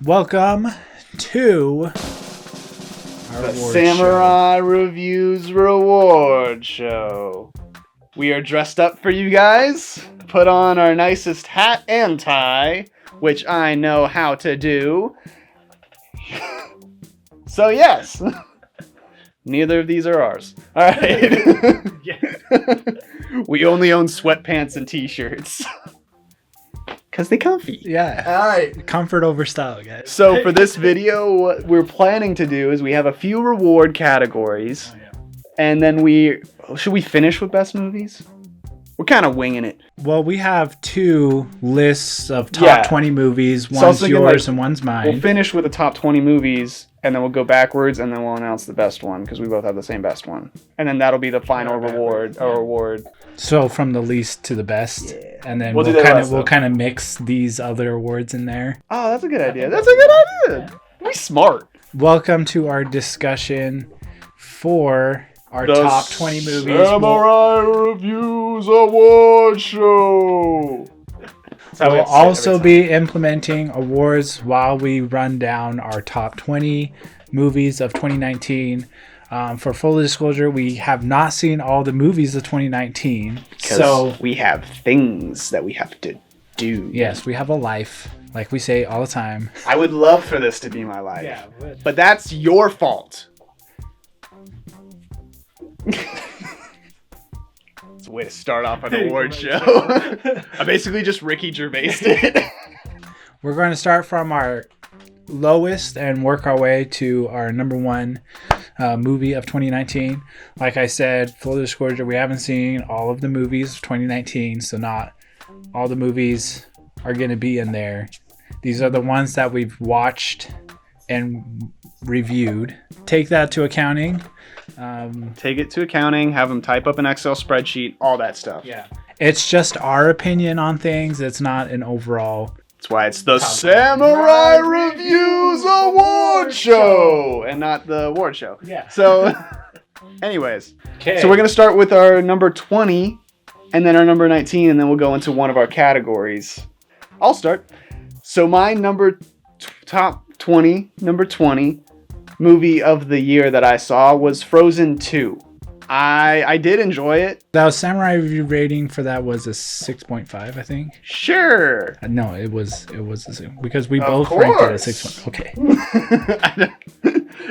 Welcome to the Samurai Reviews Reward Show. We are dressed up for you guys, put on our nicest hat and tie, which I know how to do. So yes, neither of these are ours. All right. We only own sweatpants and t-shirts. Because they comfy. Yeah. All right. Comfort over style, guys. So for this video, what we're planning to do is we have a few reward categories. Oh, yeah. And then should we finish with best movies? We're kind of winging it. Well, we have two lists of top 20 movies. One's yours and one's mine. We'll finish with the top 20 movies, and then we'll go backwards, and then we'll announce the best one, because we both have the same best one. And then that'll be the final reward. So from the least to the best, and then we'll kind of mix these other awards in there. Oh, that's a good idea. That's a good idea. We smart. Welcome to our discussion for our top 20 movies. Samurai Reviews Award Show. We'll also be implementing awards while we run down our top 20 movies of 2019. For full disclosure, we have not seen all the movies of 2019. So we have things that we have to do. Yes, we have a life, like we say all the time. I would love for this to be my life. Yeah, but that's your fault. It's a way to start off an award show. I basically just Ricky Gervais'd it. We're going to start from our lowest and work our way to our number one movie of 2019. Like I said, full disclosure, we haven't seen all of the movies of 2019, so not all the movies are going to be in there. These are the ones that we've watched and reviewed. Take that to accounting. Take it to accounting, have them type up an Excel spreadsheet, all that stuff. Yeah. It's just our opinion on things. It's not an overall. That's why it's the Samurai Reviews Award Show and not the award show. Yeah. So, anyways. Okay. So we're going to start with our number 20 and then our number 19, and then we'll go into one of our categories. I'll start. So my top 20 movie of the year that I saw was Frozen 2. I did enjoy it. The Samurai Review rating for that was a 6.5, I think. Sure. No, it was a 6, because we both ranked it a 6. Okay.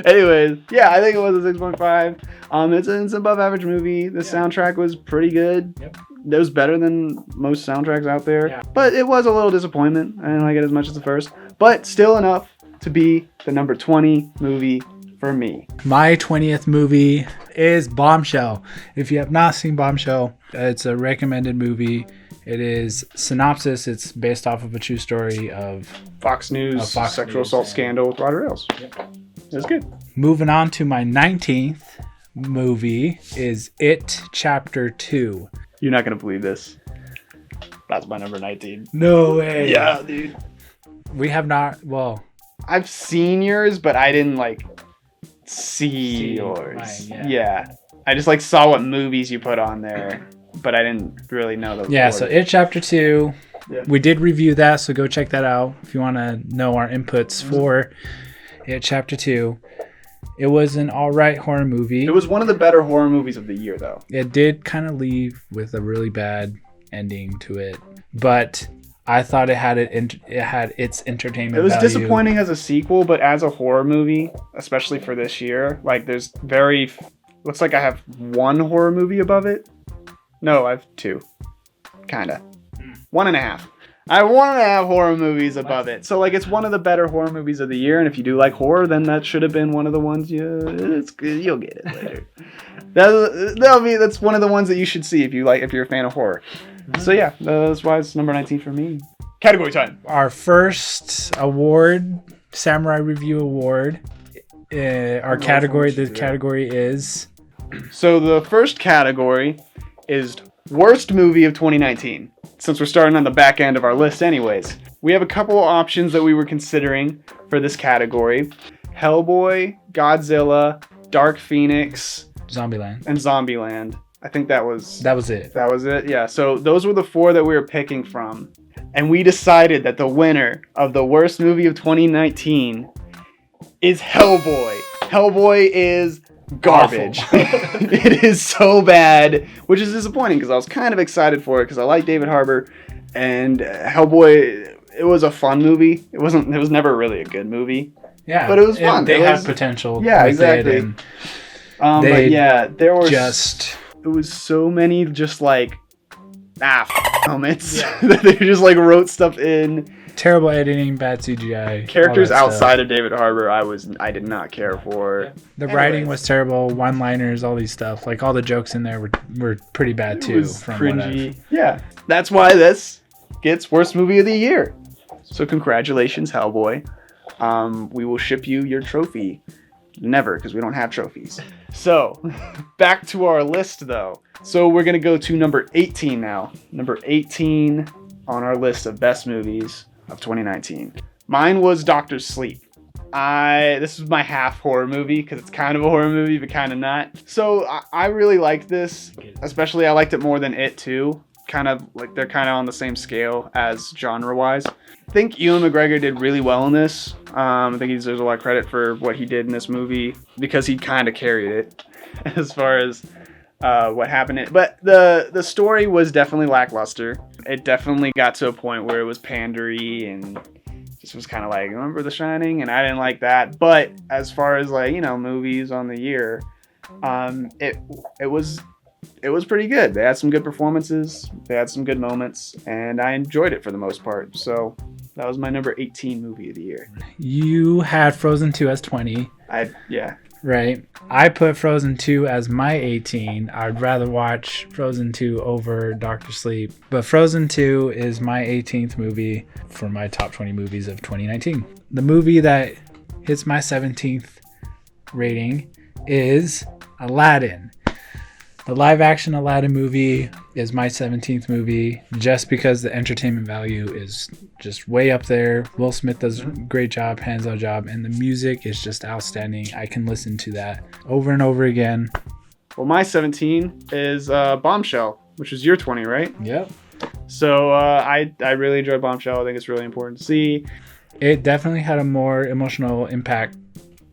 Anyways, yeah, I think it was a 6.5. It's an above average movie. The soundtrack was pretty good. Yep. It was better than most soundtracks out there. Yeah. But it was a little disappointment. I didn't like it as much as the first. But still enough to be the number 20 movie for me. My 20th movie is Bombshell. If you have not seen Bombshell, it's a recommended movie. It is synopsis. It's based off of a true story of Fox News sexual assault scandal with Roddy Rails. Yep. It was good. Moving on to my 19th movie is It Chapter 2. You're not going to believe this. That's my number 19. No way. Yeah, dude. We have not, well... I've seen yours, but I didn't see yours. Mine, yeah. I just saw what movies you put on there, but I didn't really know the order. So It Chapter 2. Yeah. We did review that, so go check that out if you want to know our inputs for It Chapter 2. It was an alright horror movie. It was one of the better horror movies of the year, though. It did kind of leave with a really bad ending to it, but I thought it had its entertainment value. It was disappointing as a sequel, but as a horror movie, especially for this year, looks like I have one horror movie above it. No, I have two. Kinda. 1.5. I have 1.5 horror movies above it. So it's one of the better horror movies of the year, and if you do like horror, then that should have been one of the ones you'll get it later. That's one of the ones that you should see if you're a fan of horror. So yeah, that's why it's number 19 for me. Category time. Our first award, Samurai Review Award. The category is... So the first category is worst movie of 2019. Since we're starting on the back end of our list anyways. We have a couple of options that we were considering for this category. Hellboy, Godzilla, Dark Phoenix, Zombieland. And Zombieland. I think that was it. That was it, yeah. So those were the 4 that we were picking from. And we decided that the winner of the worst movie of 2019 is Hellboy. Hellboy is garbage. It is so bad, which is disappointing because I was kind of excited for it because I like David Harbour, and Hellboy, it was a fun movie. It was never really a good movie. Yeah, but it was fun. They had potential. Yeah, exactly. But yeah, there were it was so many just like moments that they just like wrote stuff in. Terrible editing, bad CGI. Characters outside of David Harbour, I did not care for. Yeah. The writing was terrible. One-liners, all these stuff. Like all the jokes in there were pretty bad too. It was cringy. Yeah, that's why this gets worst movie of the year. So congratulations, Hellboy. We will ship you your trophy. Never, because we don't have trophies. So, back to our list though. So we're gonna go to number 18 now. Number 18 on our list of best movies of 2019. Mine was Doctor Sleep. This was my half horror movie because it's kind of a horror movie but kind of not. So I really liked this, especially I liked it more than It too. Kind of like they're kind of on the same scale as genre wise. I think Ewan McGregor did really well in this. I think he deserves a lot of credit for what he did in this movie because he kind of carried it as far as what happened. But the story was definitely lackluster. It definitely got to a point where it was pandery and just was kind of like, remember The Shining? And I didn't like that. But as far as like, movies on the year, it was pretty good. They had some good performances. They had some good moments, and I enjoyed it for the most part. So that was my number 18 movie of the year. You had Frozen 2 as 20. Yeah. Right. I put Frozen 2 as my 18. I'd rather watch Frozen 2 over Doctor Sleep. But Frozen 2 is my 18th movie for my top 20 movies of 2019. The movie that hits my 17th rating is Aladdin. The live-action Aladdin movie is my 17th movie just because the entertainment value is just way up there. Will Smith does a great job, hands-on job, and the music is just outstanding. I can listen to that over and over again. Well, my 17 is Bombshell, which is your 20, right? Yep. So I really enjoyed Bombshell. I think it's really important to see. It definitely had a more emotional impact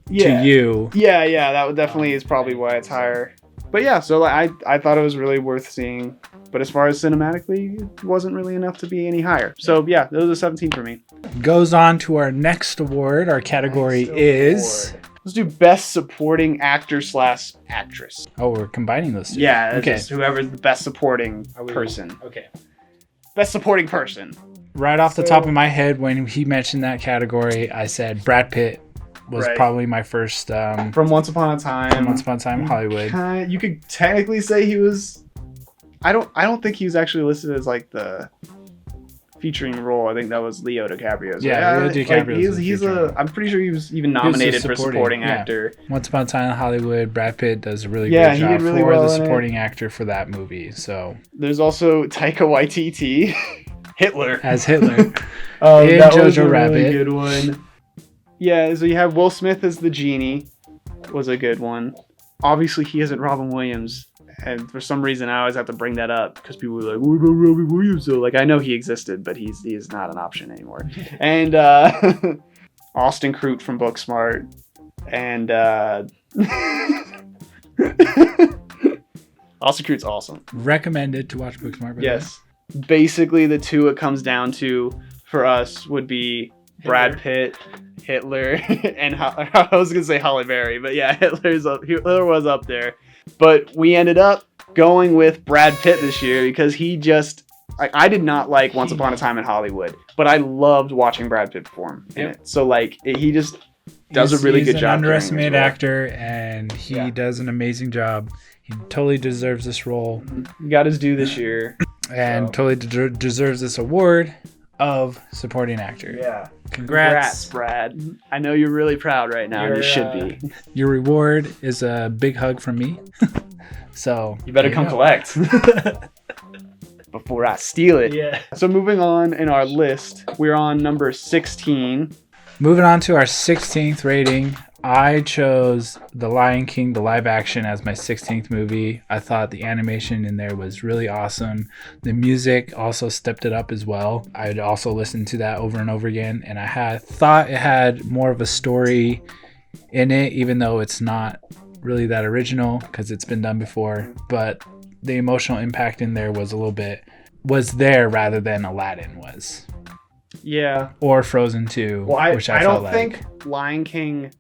to you. Yeah, that definitely is probably why it's higher. But yeah, so I thought it was really worth seeing. But as far as cinematically, it wasn't really enough to be any higher. So yeah, those are 17 for me. Goes on to our next award. Our category is... Let's do Best Supporting Actor / Actress. Oh, we're combining those two. Yeah, okay. Just whoever's the best supporting person. Okay. Best supporting person. Right off the top of my head, when he mentioned that category, I said Brad Pitt was probably my first... from Once Upon a Time. From Once Upon a Time in Hollywood. You could technically say he was... I don't think he was actually listed as like the featuring role. I think that was Leo DiCaprio. Yeah, Leo DiCaprio. I'm pretty sure he was even nominated for supporting actor. Once Upon a Time in Hollywood, Brad Pitt does a really good job for the supporting actor for that movie. So there's also Taika Waititi, Hitler as Hitler. That Jojo was a Rabbit. Really good one. Yeah, so you have Will Smith as the genie, was a good one. Obviously, he isn't Robin Williams. And for some reason, I always have to bring that up because people were like, "What about Robin Williams?" So, like, I know he existed, but he is not an option anymore. And Austin Crute from Booksmart, and Austin Crute's awesome. Recommended to watch Booksmart. Yes, basically the two it comes down to for us would be Brad Pitt, Hitler, and I was gonna say Halle Berry, but yeah, Hitler was up there. But we ended up going with Brad Pitt this year because he just... I did not like Once Upon a Time in Hollywood, but I loved watching Brad Pitt perform in it. So, like, he just does a really good job. He's an underestimated actor, and he does an amazing job. He totally deserves this role. He got his due this year. And totally deserves this award of supporting actor. Yeah. Congrats, Brad. I know you're really proud right now. You should be. Your reward is a big hug from me. So you better come collect before I steal it. Yeah. So moving on in our list, we're on number 16. Moving on to our 16th rating. I chose The Lion King, the live action, as my 16th movie. I thought the animation in there was really awesome. The music also stepped it up as well. I'd also listened to that over and over again, and I thought it had more of a story in it, even though it's not really that original because it's been done before. But the emotional impact in there was there rather than Aladdin was. Yeah. Or Frozen 2, Well, which I I felt don't think Lion King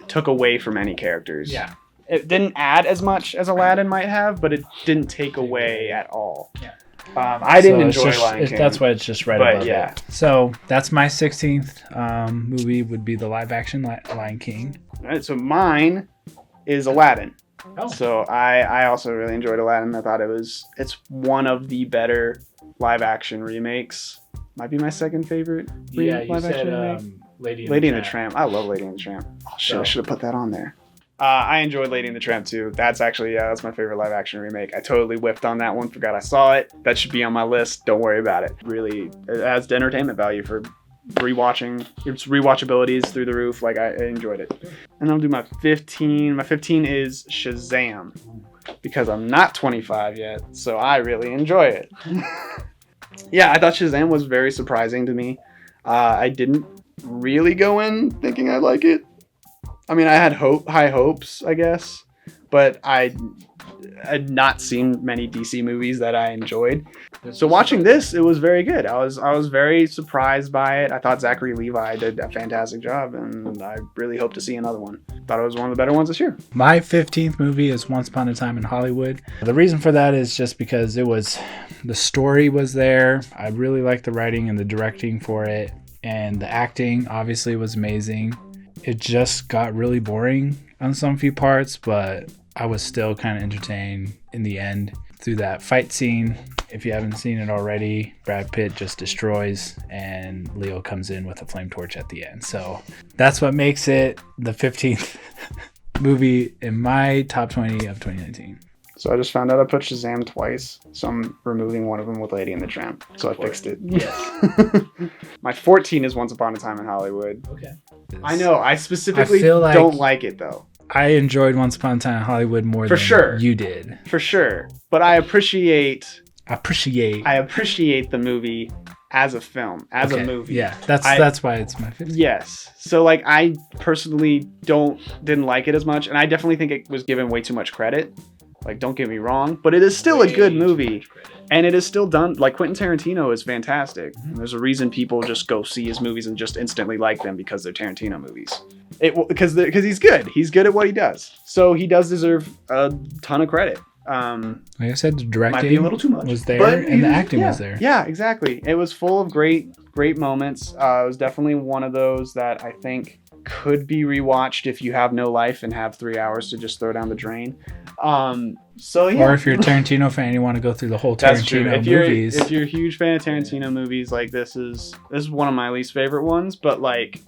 took away from any characters. Yeah. It didn't add as much as Aladdin might have, but it didn't take away at all. Yeah. I didn't enjoy Lion King. That's why it's just right above yeah. it. So that's my 16th movie would be the live action Lion King. All right, so mine is Aladdin. Oh. So I also really enjoyed Aladdin. I thought it's one of the better live action remakes. Might be my second favorite live action remake. Lady and the Tramp. I love Lady and the Tramp. Oh shit, I should have put that on there. I enjoyed Lady and the Tramp too. That's actually, that's my favorite live action remake. I totally whiffed on that one. Forgot I saw it. That should be on my list. Don't worry about it. Really, it has entertainment value for rewatching. Its rewatchability is through the roof. Like, I enjoyed it. And I'll do my 15. My 15 is Shazam. Because I'm not 25 yet, so I really enjoy it. Yeah, I thought Shazam was very surprising to me. I didn't really go in thinking I'd like it. I mean, I had high hopes, I guess, but I had not seen many DC movies that I enjoyed. So watching this, it was very good. I was very surprised by it. I thought Zachary Levi did a fantastic job, and I really hope to see another one. Thought it was one of the better ones this year. My 15th movie is Once Upon a Time in Hollywood. The reason for that is just because the story was there. I really liked the writing and the directing for it, and the acting obviously was amazing. It just got really boring on some few parts, but I was still kind of entertained in the end through that fight scene. If you haven't seen it already, Brad Pitt just destroys and Leo comes in with a flame torch at the end. So that's what makes it the 15th movie in my top 20 of 2019. So I just found out I put Shazam twice, so I'm removing one of them with Lady and the Tramp. So I fixed it. Yes. My 14 is Once Upon a Time in Hollywood. Okay. I know. I specifically don't like it though. I enjoyed Once Upon a Time in Hollywood more than you did. For sure. But I appreciate the movie as a film, as a movie. Yeah, that's why it's my 15th. Yes. So like I personally didn't like it as much, and I definitely think it was given way too much credit. Like, don't get me wrong, but it is still a good movie. And it is still done. Like, Quentin Tarantino is fantastic. And there's a reason people just go see his movies and just instantly like them because they're Tarantino movies. Because he's good. He's good at what he does. So he does deserve a ton of credit. Like I said, the directing might be a little too much, was there, and the acting was there. Yeah, exactly. It was full of great moments. It was definitely one of those that I think could be rewatched if you have no life and have 3 hours to just throw down the drain. So yeah. Or if you're a Tarantino fan, you want to go through the whole Tarantino movies. If you're a huge fan of Tarantino movies, like this is one of my least favorite ones, but like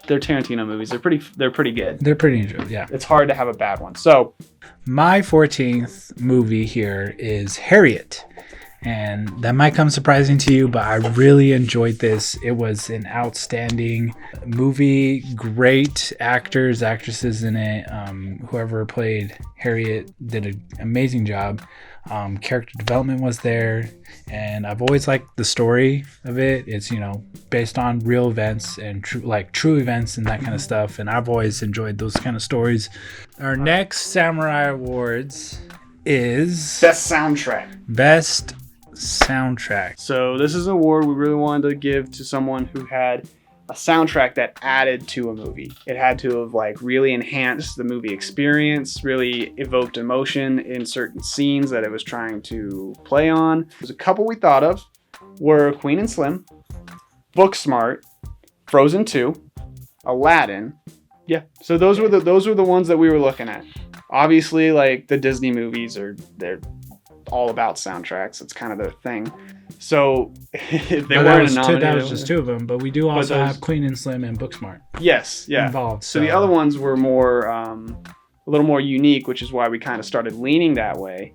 they're Tarantino movies. They're pretty good. They're pretty enjoyable, yeah. It's hard to have a bad one. So my 14th movie here is Harriet. And that might come surprising to you, but I really enjoyed this. It was an outstanding movie. Great actors, actresses in it. Whoever played Harriet did an amazing job. Character development was there. And I've always liked the story of it. It's, based on real events and true events and that kind of stuff. And I've always enjoyed those kind of stories. Our next Samurai Awards is Best Soundtrack. So this is an award we really wanted to give to someone who had a soundtrack that added to a movie. It had to have really enhanced the movie experience, really evoked emotion in certain scenes that it was trying to play on. There's a couple we thought of were Queen and Slim, Booksmart, Frozen 2, Aladdin. Yeah, so those were the ones that we were looking at. Obviously, the Disney movies they're all about soundtracks. It's kind of their thing. So if they weren't nominated, that was just two of them. But we do also have Queen and Slim and Booksmart. Yes, yeah. Involved. So the other ones were more a little more unique, which is why we kind of started leaning that way,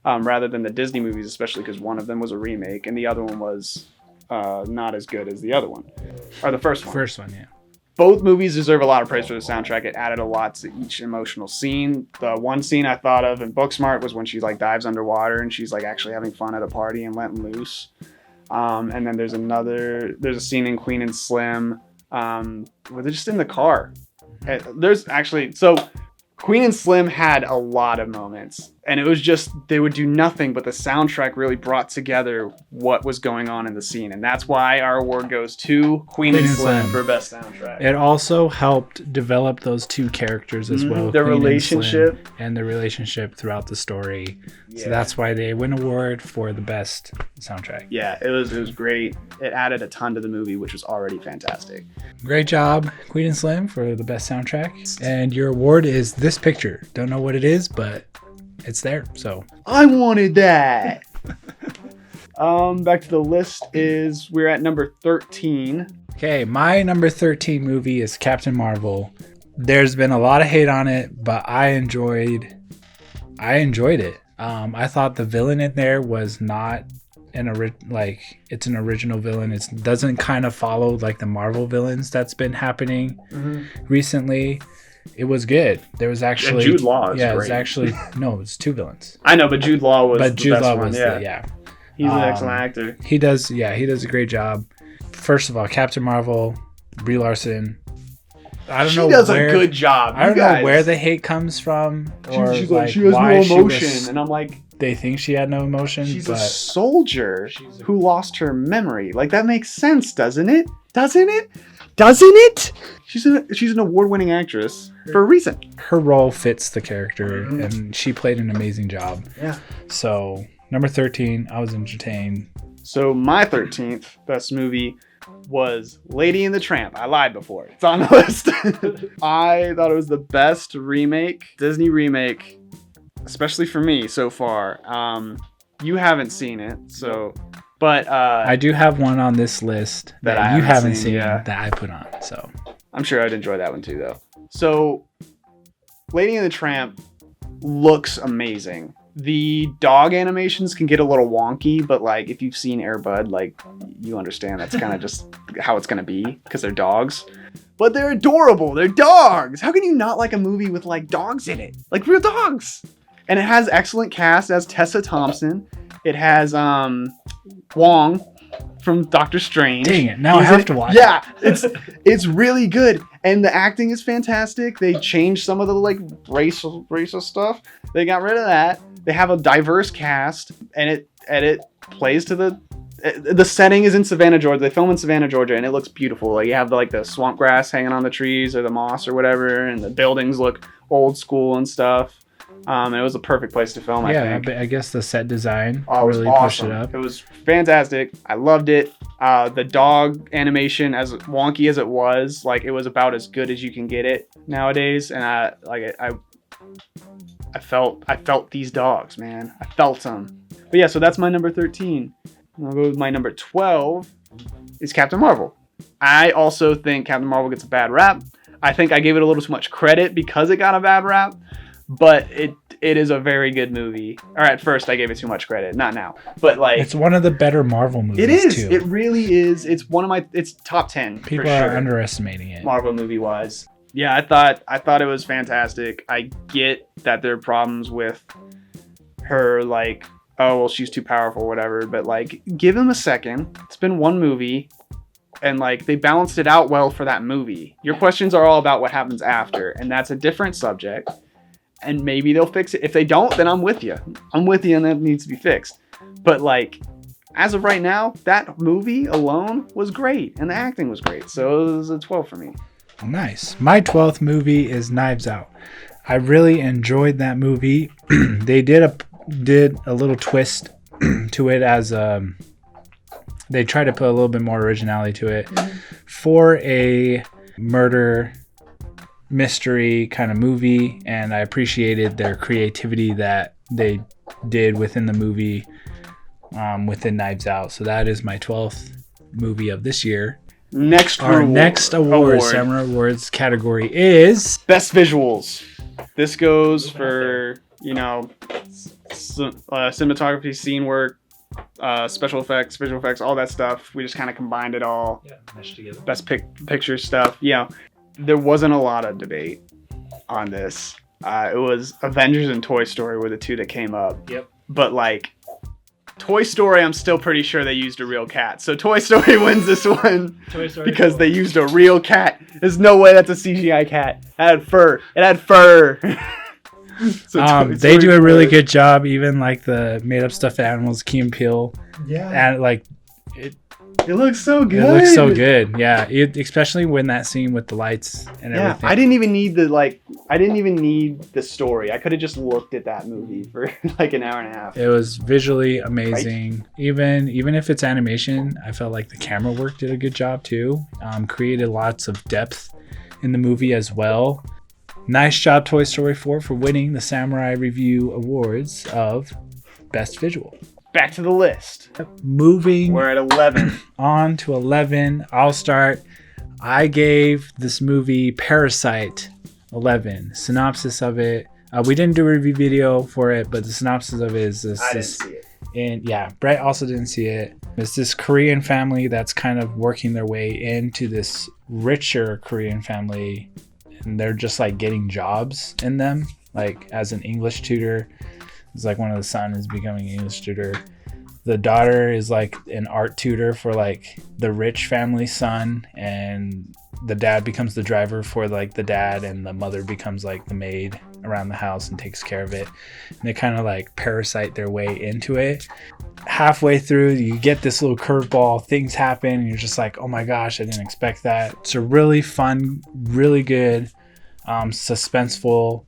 rather than the Disney movies, especially because one of them was a remake and the other one was not as good as the other one, or the first one. First one, yeah. both movies deserve a lot of praise for the soundtrack. It added a lot to each emotional scene. The one scene I thought of in Booksmart was when she like dives underwater and she's like actually having fun at a party and letting loose. And then there's a scene in Queen and Slim where they're just in the car. Queen and Slim had a lot of moments, and it was just, they would do nothing, but the soundtrack really brought together what was going on in the scene. And that's why our award goes to Queen and Slim for best soundtrack. It also helped develop those two characters as well. Their relationship. And their relationship throughout the story. Yeah. So that's why they win award for the best soundtrack. Yeah, it was great. It added a ton to the movie, which was already fantastic. Great job, Queen and Slim, for the best soundtrack. And your award is this picture. Don't know what it is, but it's there. So I wanted that. Back to the list we're at number 13. Okay, my number 13 movie is Captain Marvel. There's been a lot of hate on it, but I enjoyed it. I thought the villain in there was not it's an original villain. It doesn't kind of follow like the Marvel villains that's been happening recently. It was good. There was actually Jude Law. It was actually it's two villains. I know, but Jude Law was the best one. He's an excellent actor. He does a great job. First of all, Captain Marvel, Brie Larson. She does a good job. I don't know where the hate comes from, or she's like she has no emotion, and I'm like, they think she had no emotion. She's a soldier who lost her memory. Like that makes sense, doesn't it? Doesn't it? She's an award-winning actress for a reason. Her role fits the character, and she played an amazing job. Yeah. So number 13, I was entertained. So my 13th best movie was Lady and the Tramp. I lied before. It's on the list. I thought it was the best Disney remake, especially for me so far. You haven't seen it, but I do have one on this list that you haven't seen that I put on. So I'm sure I'd enjoy that one too, though. So Lady and the Tramp looks amazing. The dog animations can get a little wonky, but like if you've seen Air Bud, like you understand that's kind of just how it's gonna be because they're dogs. But they're adorable. They're dogs. How can you not like a movie with like dogs in it? Like real dogs. And it has excellent cast. It has Tessa Thompson. It has Wong from Doctor Strange. Dang it! Now I have to watch. Yeah, it's really good, and the acting is fantastic. They changed some of the like racial stuff. They got rid of that. They have a diverse cast, and it plays to the setting is in Savannah, Georgia. They film in Savannah, Georgia, and it looks beautiful. Like you have the swamp grass hanging on the trees or the moss or whatever, and the buildings look old school and stuff. And it was a perfect place to film, I think. I guess the set design really pushed it up. It was fantastic. I loved it. The dog animation, as wonky as it was, like it was about as good as you can get it nowadays. And I felt these dogs, man. I felt them. But yeah, so that's my number 13. I'll go with my number 12 is Captain Marvel. I also think Captain Marvel gets a bad rap. I think I gave it a little too much credit because it got a bad rap. But it is a very good movie. Or at first I gave it too much credit. Not now. But like it's one of the better Marvel movies. It is. Too. It really is. It's it's top 10. People for sure, are underestimating it. Marvel movie wise. Yeah, I thought it was fantastic. I get that there are problems with her, like, oh well, she's too powerful, whatever. But like, give him a second. It's been one movie. And like they balanced it out well for that movie. Your questions are all about what happens after, and that's a different subject. And maybe they'll fix it. If they don't, then I'm with you. And that needs to be fixed. But like, as of right now, that movie alone was great. And the acting was great. So it was a 12 for me. Nice. My 12th movie is Knives Out. I really enjoyed that movie. They did a little twist to it as they tried to put a little bit more originality to it for a murder mystery kind of movie, and I appreciated their creativity that they did within the movie within Knives Out. So that is my 12th movie of this year. Our next award, Summer Awards category is Best Visuals. This goes for, cinematography, scene work, special effects, visual effects, all that stuff. We just kind of combined it all. Yeah, meshed together. Best picture stuff. Yeah. there wasn't a lot of debate on this. It was Avengers and Toy Story were the two that came up. Yep. But like Toy Story, I'm still pretty sure they used a real cat. So Toy Story wins this one because they used a real cat. There's no way that's a CGI cat. It had fur. So they do a really good job, even like the made up stuffed animals, Key and Peele. Yeah. And like it looks so good. It looks so good. Yeah. Especially when that scene with the lights and everything. I didn't even need the story. I could have just looked at that movie for like an hour and a half. It was visually amazing. Right? Even if it's animation, I felt like the camera work did a good job too. Created lots of depth in the movie as well. Nice job, Toy Story 4, for winning the Samurai Review Awards of Best Visual. Back to the list. Moving. We're at 11. On to 11. I'll start. I gave this movie Parasite 11. Synopsis of it. We didn't do a review video for it, but the synopsis of it is this. I didn't see it. And yeah, Brett also didn't see it. It's this Korean family that's kind of working their way into this richer Korean family. And they're just like getting jobs in them, like as an English tutor. It's like one of the son is becoming an English tutor. The daughter is like an art tutor for like the rich family son, and the dad becomes the driver for like the dad, and the mother becomes like the maid around the house and takes care of it. And they kind of like parasite their way into it. Halfway through, you get this little curveball, things happen, and you're just like, oh my gosh, I didn't expect that. It's a really fun, really good, suspenseful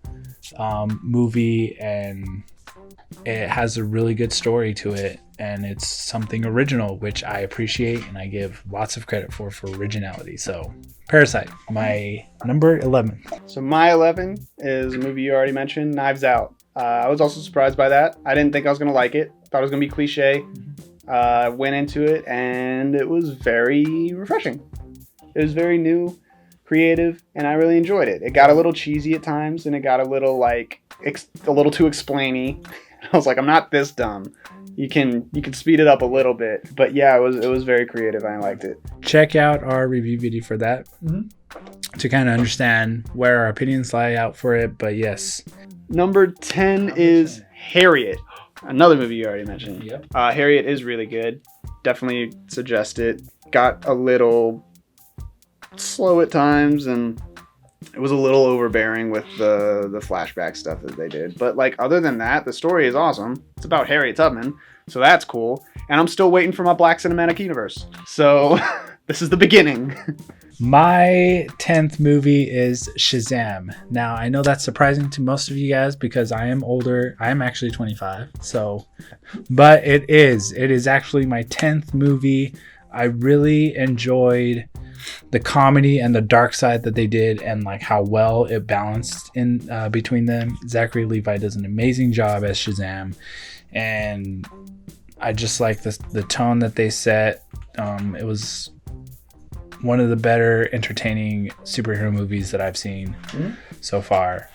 movie, and it has a really good story to it, and it's something original, which I appreciate and I give lots of credit for originality. So Parasite, my number 11. So my 11 is a movie you already mentioned, Knives Out. I was also surprised by that. I didn't think I was going to like it. Thought it was going to be cliche. Went into it and it was very refreshing. It was very new, creative, and I really enjoyed it. It got a little cheesy at times, and it got a little like a little too explainy. I was like, I'm not this dumb. You can speed it up a little bit, but yeah, it was very creative. I liked it. Check out our review video for that to kind of understand where our opinions lie out for it. But yes, number 10 is Harriet, another movie you already mentioned. Yep. Harriet is really good. Definitely suggest it. Got a little slow at times, and it was a little overbearing with the flashback stuff that they did. But like other than that, the story is awesome. It's about Harriet Tubman, so that's cool. And I'm still waiting for my Black Cinematic Universe. So this is the beginning. My 10th movie is Shazam. Now, I know that's surprising to most of you guys because I am older. I am actually 25. But it is actually my 10th movie. I really enjoyed the comedy and the dark side that they did, and like how well it balanced in between them. Zachary Levi does an amazing job as Shazam, and I just like the tone that they set. It was one of the better entertaining superhero movies that I've seen so far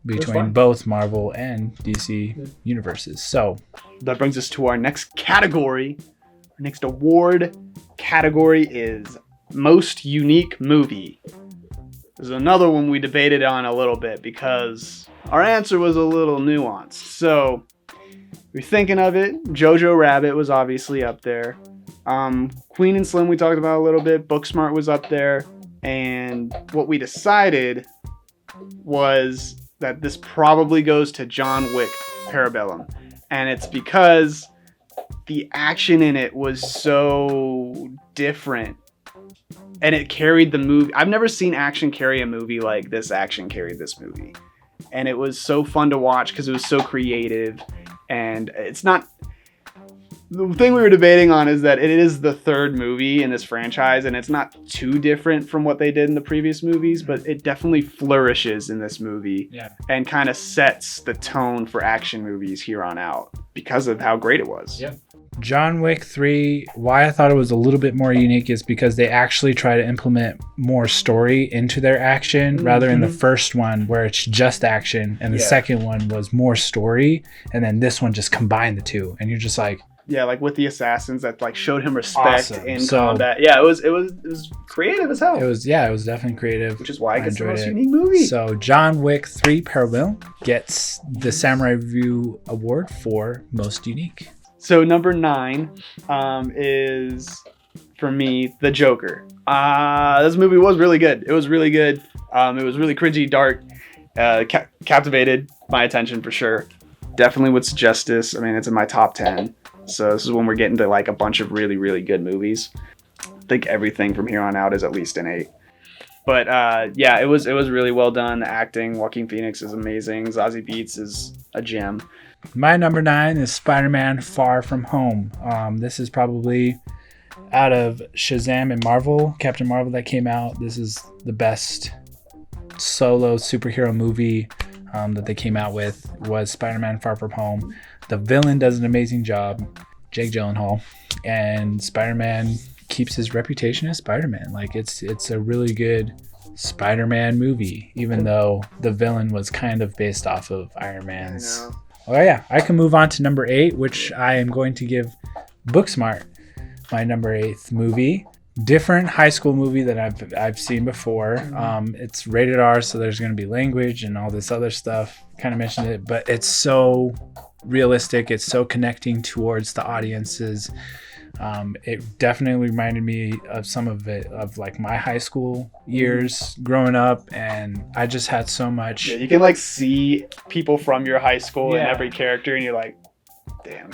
between both Marvel and DC universes. So that brings us to our next category. Our next award category is Most Unique Movie. This is another one we debated on a little bit because our answer was a little nuanced. So we're thinking of it. Jojo Rabbit was obviously up there. Queen and Slim we talked about a little bit. Booksmart was up there. And what we decided was that this probably goes to John Wick Parabellum. And it's because the action in it was so different. And it carried the movie. I've never seen action carry a movie like this action carried this movie. And it was so fun to watch because it was so creative. And it's not... The thing we were debating on is that it is the third movie in this franchise, and it's not too different from what they did in the previous movies, but it definitely flourishes in this movie and kind of sets the tone for action movies here on out because of how great it was. Yeah. John Wick 3, why I thought it was a little bit more unique is because they actually try to implement more story into their action rather than the first one where it's just action, and the second one was more story, and then this one just combined the two, and you're just like, Yeah, like with the assassins that like showed him respect Awesome. in combat. Yeah, it was creative as hell. It was definitely creative. Which is why it gets the enjoyed most it. unique movie. So John Wick 3 Parallel gets the Samurai Review Award for most unique. So number 9 is for me The Joker. This movie was really good. It was really good. It was really cringy, dark, captivated my attention for sure. Definitely would suggest this. I mean, it's in my top 10. So this is when we're getting to like a bunch of really, really good movies. I think everything from here on out is at least an 8. But yeah, it was really well done. The acting, Joaquin Phoenix is amazing. Zazie Beetz is a gem. My number 9 is Spider-Man Far From Home. This is probably out of Shazam and Marvel, Captain Marvel that came out. This is the best solo superhero movie that they came out with, was Spider-Man Far From Home. The villain does an amazing job, Jake Gyllenhaal, and Spider-Man keeps his reputation as Spider-Man. Like it's a really good Spider-Man movie, even though the villain was kind of based off of Iron Man's. Oh yeah, I can move on to number 8, which I am going to give Booksmart my number 8th movie. Different high school movie that I've seen before. It's rated R, so there's going to be language and all this other stuff. Kind of mentioned it, but it's so realistic. It's so connecting towards the audiences. It definitely reminded me of some of it, of like my high school years growing up, and I just had so much. Yeah, you can like see people from your high school in every character, and you're like, damn.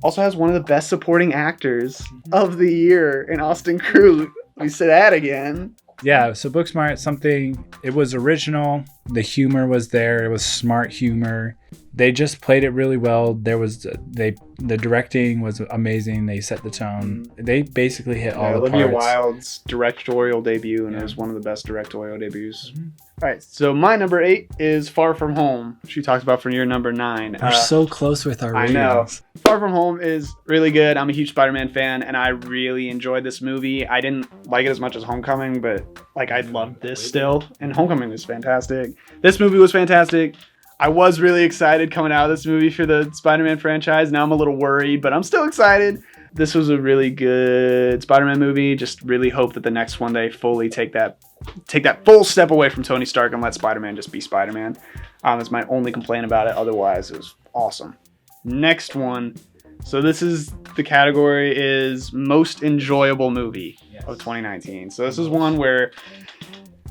Also has one of the best supporting actors of the year in Austin Crew. Let me say that again. Yeah, so Booksmart, it was original. The humor was there. It was smart humor. They just played it really well. The directing was amazing. They set the tone. They basically hit all the Olivia parts. Wilde's directorial debut, and it was one of the best directorial debuts. All right, so my number 8 is Far From Home. She talks about for your number 9. We're so close with our ratings. I know. Far From Home is really good. I'm a huge Spider-Man fan, and I really enjoyed this movie. I didn't like it as much as Homecoming, but like I loved this still. And Homecoming was fantastic. This movie was fantastic. I was really excited coming out of this movie for the Spider-Man franchise. Now I'm a little worried, but I'm still excited. This was a really good Spider-Man movie. Just really hope that the next one they fully take that full step away from Tony Stark and let Spider-Man just be Spider-Man. That's my only complaint about it. Otherwise, it was awesome. Next one. So this is the category is most enjoyable movie of 2019. So this is one where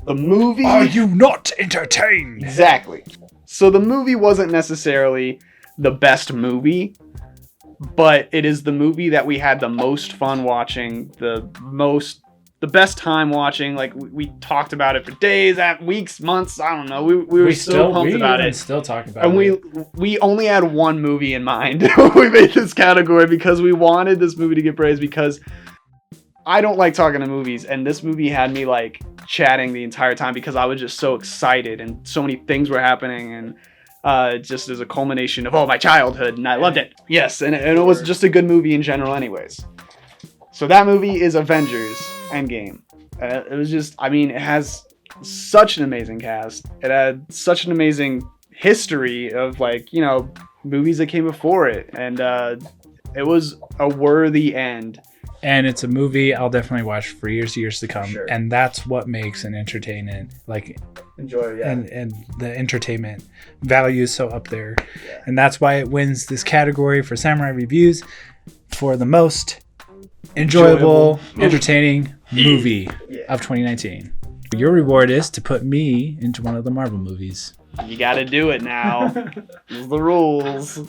the movie... Are you not entertained? Exactly. So the movie wasn't necessarily the best movie, but it is the movie that we had the most fun watching, the best time watching. Like we talked about it for days, weeks, months. I don't know. We were so pumped about it. Still talk about it. And we only had one movie in mind when we made this category because we wanted this movie to get praised, because I don't like talking to movies, and this movie had me like chatting the entire time because I was just so excited and so many things were happening, and just as a culmination of all my childhood, and I loved it. Yes, and it was just a good movie in general anyways. So that movie is Avengers Endgame. It was just, I mean, it has such an amazing cast. It had such an amazing history of like, you know, movies that came before it, and it was a worthy end. And it's a movie I'll definitely watch for years to come. Sure. And that's what makes an entertainment, like, enjoy, yeah. And the entertainment value is so up there. Yeah. And that's why it wins this category for Samurai Reviews for the most enjoyable entertaining movie of 2019. Your reward is to put me into one of the Marvel movies. You gotta do it now. Those are the rules.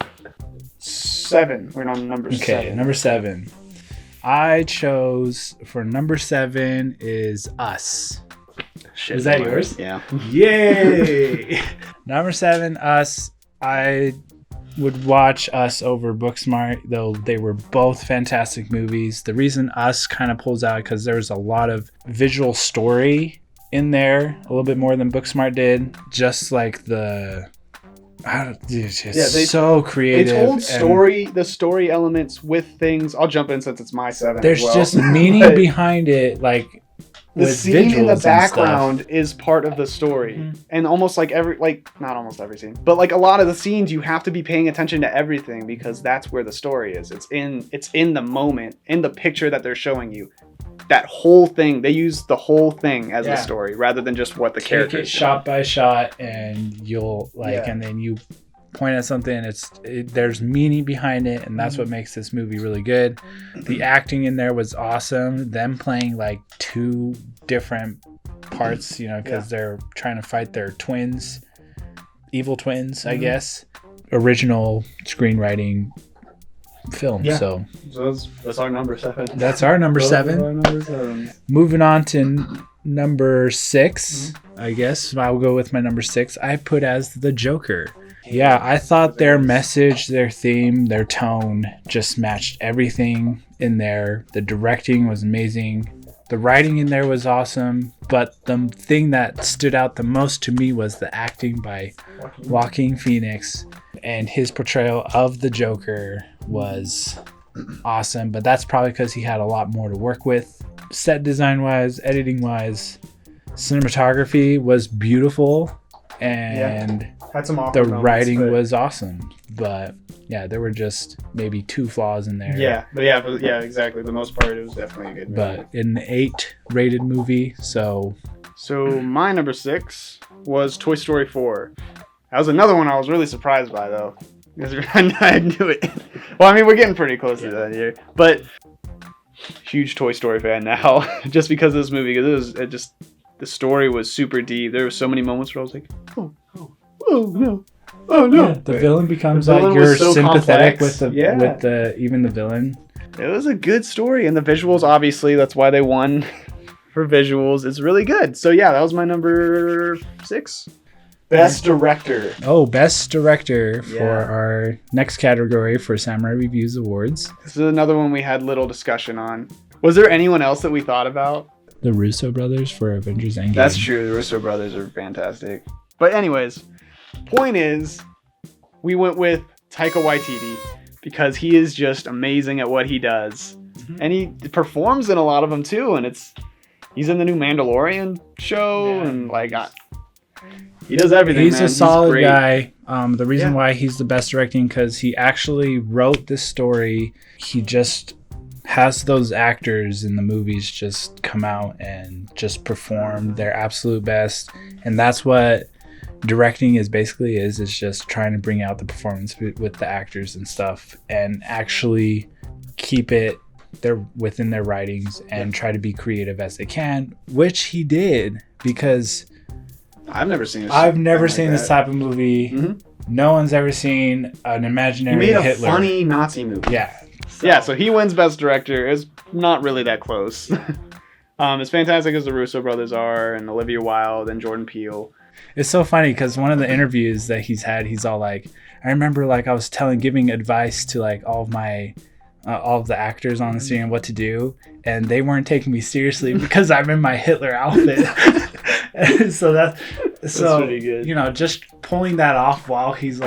7. We're on number 7. Okay, number 7. I chose for number 7 is Us. Shit, is that yours? Yeah. Yay! Number 7, Us. I would watch Us over Booksmart, though they were both fantastic movies. The reason Us kind of pulls out because there's a lot of visual story in there, a little bit more than Booksmart did. Just like so creative. It's old story. The story elements with things. I'll jump in since it's my 7. There's just meaning behind it. Like The with scene in the visuals and background is part of the story. Mhm. And almost like not almost every scene, but like a lot of the scenes, you have to be paying attention to everything because that's where the story is. It's in the moment, in the picture that they're showing you. That whole thing, they use the whole thing as the story rather than just what the character is shot by shot, and you'll and then you point at something. There's meaning behind it, and that's what makes this movie really good. The acting in there was awesome. Them playing like two different parts, because they're trying to fight their twins, evil twins, I guess. Original screenwriting film. Yeah. So that's our number 7. That's our number 7. Moving on to number 6, I guess I'll go with my number 6. I put as the Joker. Yeah, I thought their message, their theme, their tone just matched everything in there. The directing was amazing. The writing in there was awesome. But the thing that stood out the most to me was the acting by Joaquin Phoenix. And his portrayal of the Joker was awesome. But that's probably because he had a lot more to work with. Set design-wise, editing-wise, cinematography was beautiful. And had some the writing was awesome, but there were just maybe 2 flaws in there. Yeah, exactly. The most part, it was definitely a good movie. But an 8 rated movie, so my number 6 was Toy Story 4. That was another one I was really surprised by, though. I knew it. Well, I mean, we're getting pretty close to that here, but huge Toy Story fan now, just because of this movie. Because the story was super deep. There were so many moments where I was like, oh no. Yeah, the villain becomes like you're so sympathetic complex. with the even the villain. It was a good story, and the visuals, obviously, that's why they won for visuals. It's really good. So that was my number 6. Best director. Oh, best director for our next category for Samurai Reviews Awards. This is another one we had little discussion on. Was there anyone else that we thought about? The Russo brothers for Avengers Endgame. That's true. The Russo brothers are fantastic. But anyways, point is, we went with Taika Waititi because he is just amazing at what he does. Mm-hmm. And he performs in a lot of them too. And he's in the new Mandalorian show. Yeah. And he does everything. He's a solid guy. The reason why he's the best directing because he actually wrote this story. He just has those actors in the movies just come out and just perform their absolute best. And that's what directing is just trying to bring out the performance with the actors and stuff and actually keep it within their writings and try to be creative as they can, which he did because I've never seen this type of movie. Mm-hmm. No one's ever seen an imaginary Hitler. He made a funny Nazi movie. Yeah. So he wins Best Director. It's not really that close. As fantastic as the Russo brothers are, and Olivia Wilde and Jordan Peele. It's so funny because one of the interviews that he's had, he's all like, I remember I was giving advice to all of the actors on the scene what to do, and they weren't taking me seriously because I'm in my Hitler outfit. That's pretty good. Just pulling that off while he's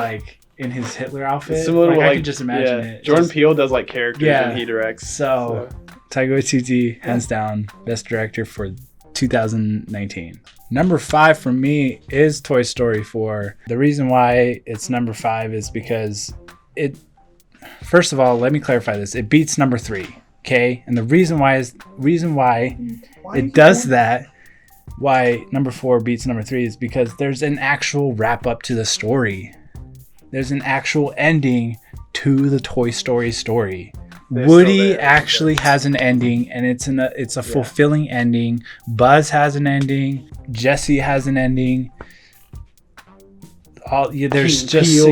in his Hitler outfit. Similar to I can just imagine it. Jordan Peele does characters and he directs. So Taika Waititi, hands down, best director for 2019. Number 5 for me is Toy Story 4. The reason why it's number 5 is because first of all, let me clarify this. It beats number 3. Okay? And the reason why it does that, why number 4 beats number 3 is because there's an actual wrap up to the story. There's an actual ending to the Toy Story story. Woody actually has an ending, and it's a fulfilling ending. Buzz has an ending. Jesse has an ending. There's just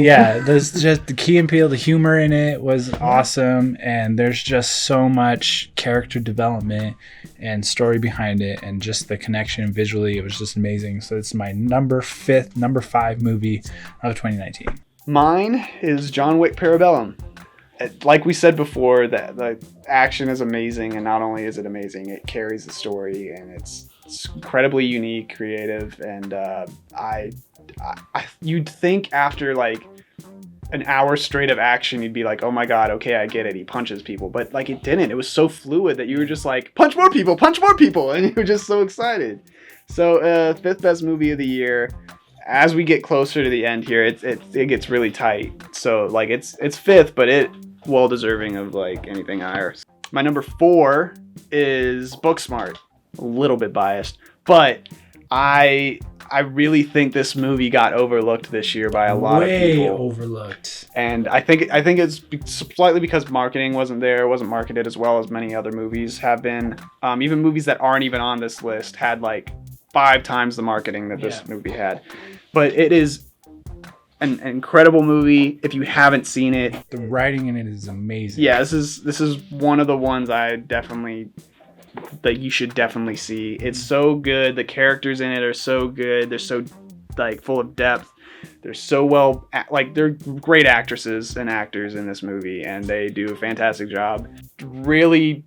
the Key and Peele. The humor in it was awesome, and there's just so much character development and story behind it, and just the connection visually. It was just amazing. So it's my number 5 movie of 2019. Mine is John Wick Parabellum. Like we said before, that the action is amazing, and not only is it amazing, it carries the story, and it's incredibly unique, creative, and you'd think after an hour straight of action, you'd be like, oh my god, okay, I get it, he punches people. But like, it didn't. It was so fluid that you were just like, punch more people, and you were just so excited. So 5th best movie of the year. As we get closer to the end here, it gets really tight. So like, it's 5th, but it well deserving of like anything higher. My number 4 is Booksmart. A little bit biased, but I really think this movie got overlooked this year by a lot of people. Way overlooked. And I think it's slightly because marketing wasn't there. It wasn't marketed as well as many other movies have been. Even movies that aren't even on this list had like 5 times the marketing that this movie had. But it is an incredible movie. If you haven't seen it, the writing in it is amazing. Yeah, this is one of the ones that you should definitely see. It's so good. The characters in it are so good. They're so like full of depth. They're so well, like they're great actresses and actors in this movie, and they do a fantastic job. Really,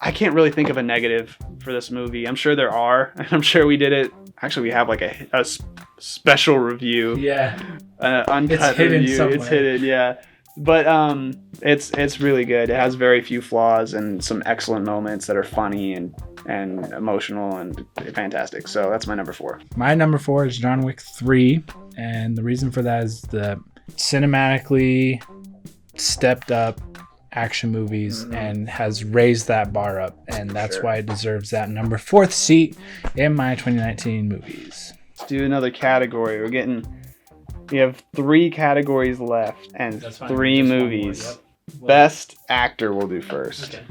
I can't really think of a negative for this movie. I'm sure there are. I'm sure we did it. Actually, we have like a special review. Yeah. Uncut review. Somewhere. It's hidden. Yeah. But it's really good. It has very few flaws and some excellent moments that are funny and emotional and fantastic. So that's my number 4. My number 4 is John Wick 3, and the reason for that is the cinematically stepped up action movies and has raised that bar up, and that's why it deserves that number 4th seat in my 2019 movies. Let's do another category. We have 3 categories left and 3 movies. More, yep. Best actor we'll do first. Okay.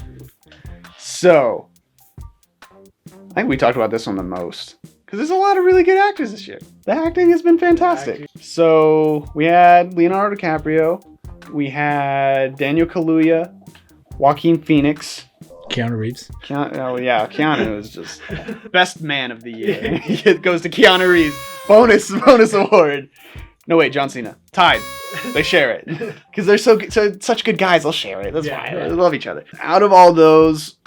So, I think we talked about this one the most because there's a lot of really good actors this year. The acting has been fantastic. So, we had Leonardo DiCaprio. We had Daniel Kaluuya, Joaquin Phoenix. Keanu Reeves. Keanu is just best man of the year. It goes to Keanu Reeves. Bonus award. No, wait, John Cena. Tied. They share it. Because they're such good guys, they'll share it. That's fine. They love each other. Out of all those,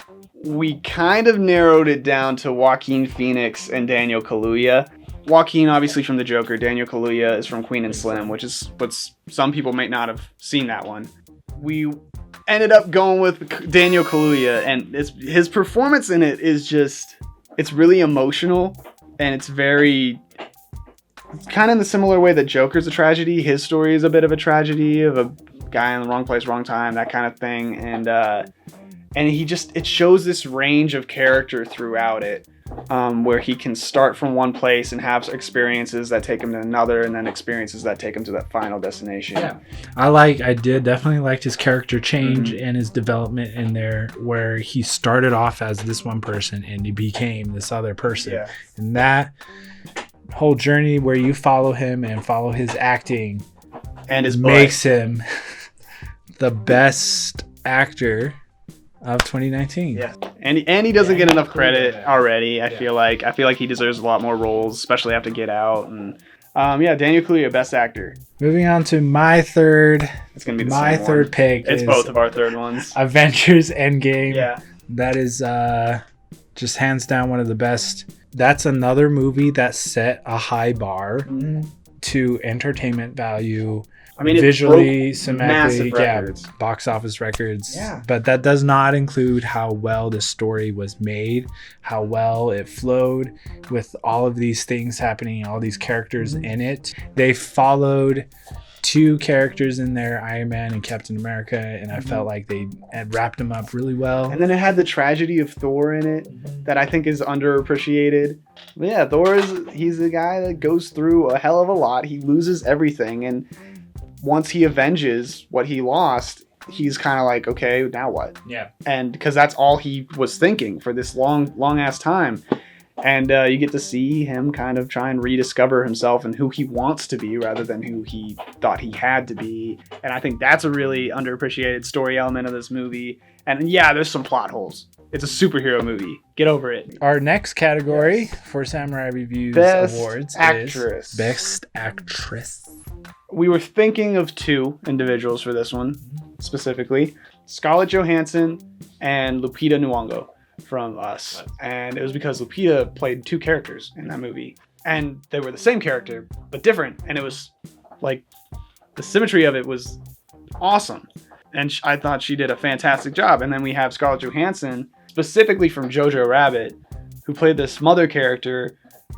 we kind of narrowed it down to Joaquin Phoenix and Daniel Kaluuya. Joaquin, obviously, from The Joker. Daniel Kaluuya is from Queen and Slim, which is what some people might not have seen that one. We ended up going with Daniel Kaluuya, and his performance in it is just, it's really emotional, and it's very... It's kind of in the similar way that Joker's a tragedy. His story is a bit of a tragedy of a guy in the wrong place, wrong time, that kind of thing. And it shows this range of character throughout it, where he can start from one place and have experiences that take him to another, and then experiences that take him to that final destination. Yeah, I definitely liked his character change and his development in there, where he started off as this one person and he became this other person. Yeah. And that whole journey where you follow him and follow his acting and his makes him the best actor of 2019. Yeah, and he doesn't get enough credit already. I feel like he deserves a lot more roles, especially after Get Out. And Daniel Kaluuya, best actor. Moving on to my third. It's gonna be my third pick. It's both of our third ones. Avengers Endgame. Yeah, that is just hands down one of the best. That's another movie that set a high bar to entertainment value. I mean, visually, cinematically, box office records. Yeah. But that does not include how well the story was made, how well it flowed with all of these things happening, all these characters in it. They followed 2 characters in there, Iron Man and Captain America, and I felt like they had wrapped them up really well. And then it had the tragedy of Thor in it that I think is underappreciated. But yeah, he's the guy that goes through a hell of a lot. He loses everything, and once he avenges what he lost, he's kind of like, okay, now what? Yeah. And because that's all he was thinking for this long ass time. And you get to see him kind of try and rediscover himself and who he wants to be rather than who he thought he had to be. And I think that's a really underappreciated story element of this movie. And yeah, there's some plot holes. It's a superhero movie. Get over it. Our next category for Samurai Reviews Awards is Best Actress. We were thinking of 2 individuals for this one, specifically. Scarlett Johansson and Lupita Nyong'o from Us. And it was because Lupita played 2 characters in that movie. And they were the same character, but different. And it was like the symmetry of it was awesome. And I thought she did a fantastic job. And then we have Scarlett Johansson, specifically from Jojo Rabbit, who played this mother character.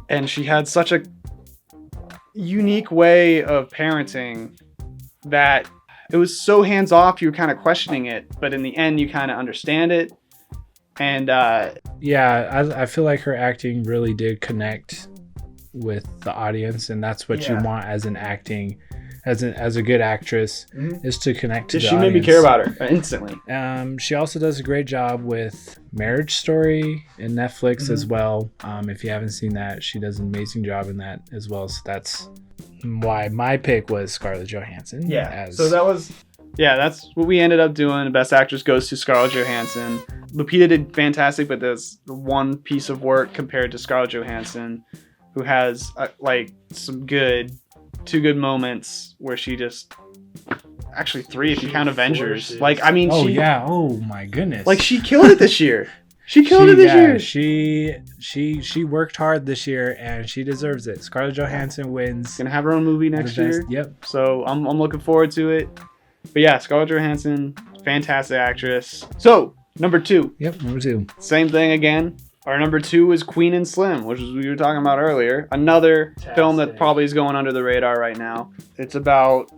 And she had such a unique way of parenting that it was so hands off, you were kind of questioning it. But in the end, you kind of understand it. And I feel like her acting really did connect with the audience. And that's what you want as an acting as a good actress, is to connect to the audience. She made me care about her instantly. She also does a great job with Marriage Story in Netflix as well. If you haven't seen that, she does an amazing job in that as well. So that's why my pick was Scarlett Johansson. So that's what we ended up doing. Best Actress goes to Scarlett Johansson. Lupita did fantastic, but there's one piece of work compared to Scarlett Johansson, who has some two good moments where she just, actually three if you count Avengers. Oh my goodness. She killed it this year. She worked hard this year and she deserves it. Scarlett Johansson wins. Gonna have her own movie next year. Yep. So I'm looking forward to it. But yeah, Scarlett Johansson, fantastic actress. So number 2. Yep, number 2. Same thing again. Our number 2 is Queen and Slim, which is what we were talking about earlier. Another film that probably is going under the radar right now. It's about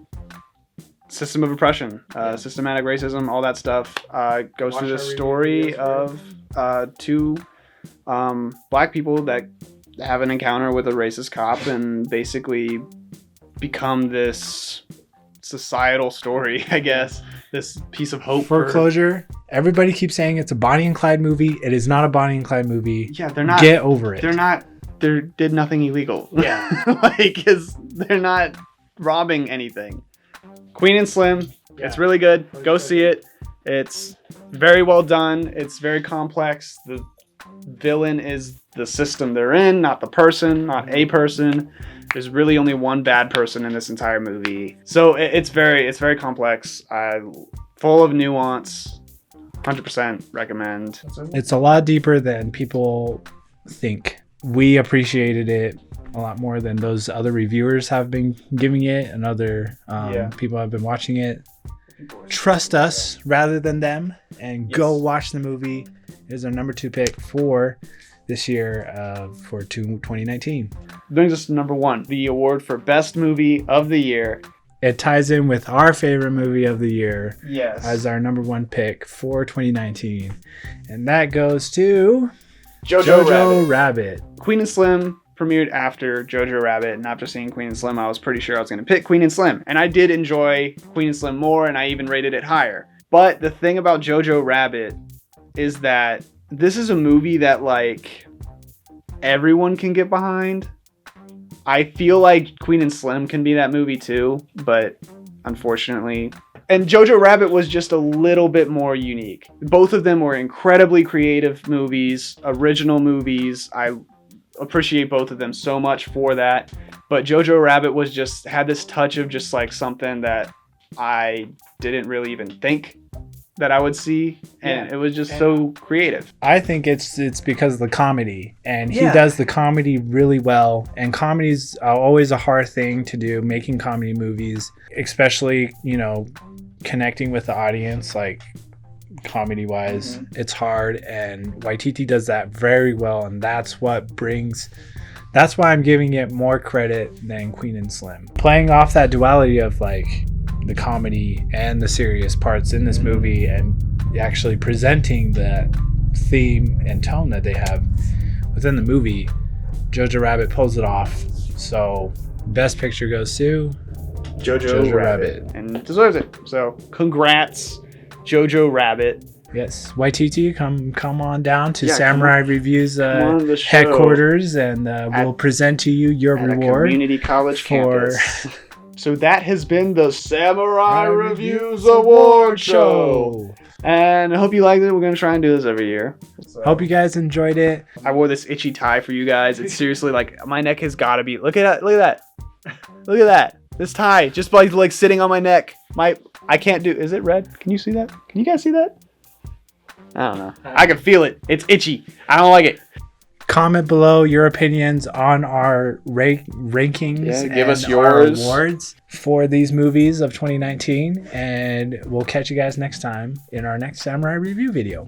system of oppression, systematic racism, all that stuff. Goes through the story of 2 black people that have an encounter with a racist cop and basically become this societal story, I guess. This piece of hope. Foreclosure. Everybody keeps saying it's a Bonnie and Clyde movie. It is not a Bonnie and Clyde movie. Yeah, they're not. Get over it. They're not. They did nothing illegal. Yeah. Because they're not robbing anything. Queen and Slim. Yeah. It's really good. Go see it. It's very well done. It's very complex. The villain is the system they're in, not the person, not a person. There's really only one bad person in this entire movie. So it's very complex. Full of nuance. 100% recommend. It's a lot deeper than people think. We appreciated it a lot more than those other reviewers have been giving it, and other people have been watching it. Trust us rather than them, and go watch the movie. It is our number 2 pick for this year for 2019. Brings us to number 1, the award for Best Movie of the Year. It ties in with our favorite movie of the year. Yes. As our number 1 pick for 2019. And that goes to Jojo Rabbit. Queen and Slim premiered after Jojo Rabbit, and after seeing Queen and Slim, I was pretty sure I was going to pick Queen and Slim. And I did enjoy Queen and Slim more, and I even rated it higher. But the thing about Jojo Rabbit is that this is a movie that everyone can get behind. I feel like Queen and Slim can be that movie too, but unfortunately. And Jojo Rabbit was just a little bit more unique. Both of them were incredibly creative movies, original movies. I appreciate both of them so much for that. But Jojo Rabbit had this touch of just something that I didn't really even think that I would see, and it was just so creative. I think it's because of the comedy, and he does the comedy really well, and comedy's always a hard thing to do, making comedy movies, especially connecting with the audience, comedy wise. It's hard, and Waititi does that very well, and that's why I'm giving it more credit than Queen and Slim, playing off that duality of the comedy and the serious parts in this movie, and actually presenting the theme and tone that they have within the movie. Jojo Rabbit pulls it off. So best picture goes to Jojo Rabbit, and deserves it. So congrats, Jojo Rabbit. Yes, Waititi, come on down to Samurai Reviews headquarters, and we'll present to you your reward. Community college campus. So that has been the Samurai Reviews Award Show. And I hope you liked it. We're going to try and do this every year. So. Hope you guys enjoyed it. I wore this itchy tie for you guys. It's seriously my neck has got to be. Look at that. Look at that. This tie just sitting on my neck. I can't do. Is it red? Can you see that? Can you guys see that? I don't know. I can feel it. It's itchy. I don't like it. comment below your opinions on our rankings. Yeah, give us and our yours. awards for these movies of 2019. And we'll catch you guys next time in our next Samurai review video.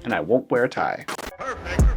And I won't wear a tie. Perfect.